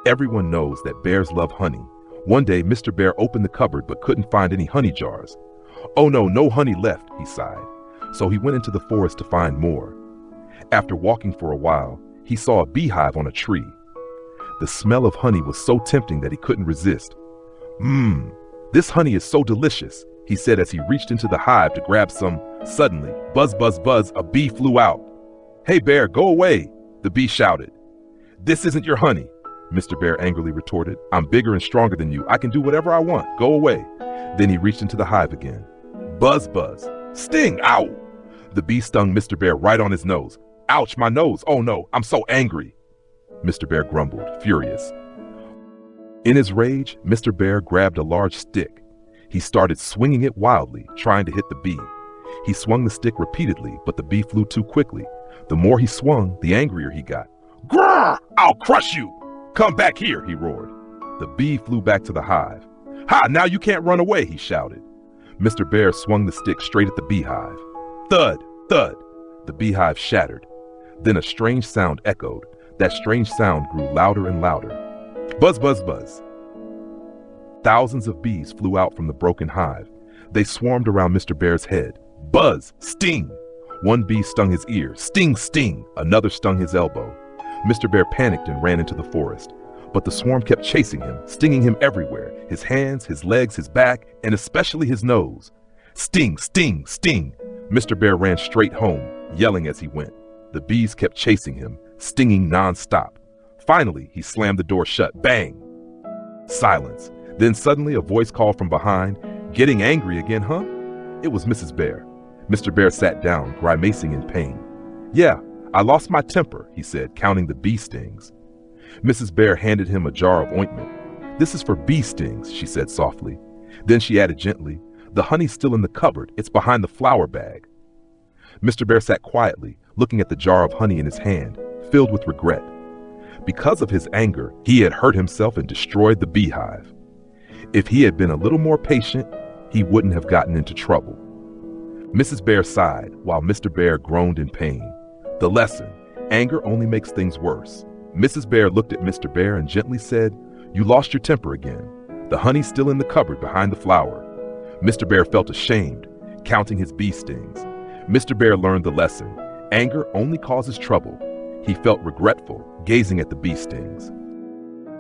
Everyone knows that bears love honey. One day, Mr. Bear opened the cupboard but couldn't find any honey jars. Oh no, no honey left, he sighed. So he went into the forest to find more. After walking for a while, he saw a beehive on a tree. The smell of honey was so tempting that he couldn't resist. This honey is so delicious, he said as he reached into the hive to grab some. Suddenly, buzz, buzz, buzz, a bee flew out. Hey bear, go away, the bee shouted. This isn't your honey, Mr. Bear angrily retorted. I'm bigger and stronger than you. I can do whatever I want. Go away. Then he reached into the hive again. Buzz, buzz. Sting, ow! The bee stung Mr. Bear right on his nose. Ouch, my nose. Oh no, I'm so angry, Mr. Bear grumbled, furious. In his rage, Mr. Bear grabbed a large stick. He started swinging it wildly, trying to hit the bee. He swung the stick repeatedly, but the bee flew too quickly. The more he swung, the angrier he got. Grrr! I'll crush you! Come back here, he roared. The bee flew back to the hive. Ha! Now you can't run away, he shouted. Mr. Bear swung the stick straight at the beehive. Thud! Thud! The beehive shattered. Then a strange sound echoed. That strange sound grew louder and louder. Buzz, buzz, buzz. Thousands of bees flew out from the broken hive. They swarmed around Mr. Bear's head. Buzz! Sting! One bee stung his ear. Sting! Sting! Another stung his elbow. Mr. Bear panicked and ran into the forest. But the swarm kept chasing him, stinging him everywhere. His hands, his legs, his back, and especially his nose. Sting! Sting! Sting! Mr. Bear ran straight home, yelling as he went. The bees kept chasing him, stinging non-stop. Finally, he slammed the door shut. Bang! Silence. Then suddenly a voice called from behind, "Getting angry again, huh?" It was Mrs. Bear. Mr. Bear sat down, grimacing in pain. "Yeah, I lost my temper," he said, counting the bee stings. Mrs. Bear handed him a jar of ointment. "This is for bee stings," she said softly. Then she added gently, "The honey's still in the cupboard. It's behind the flour bag." Mr. Bear sat quietly, looking at the jar of honey in his hand, filled with regret. Because of his anger, he had hurt himself and destroyed the beehive. If he had been a little more patient, he wouldn't have gotten into trouble. Mrs. Bear sighed, while Mr. Bear groaned in pain. The lesson: anger only makes things worse. Mrs. Bear looked at Mr. Bear and gently said, "You lost your temper again. The honey's still in the cupboard behind the flour." Mr. Bear felt ashamed, counting his bee stings. Mr. Bear learned the lesson: anger only causes trouble. He felt regretful, gazing at the bee stings.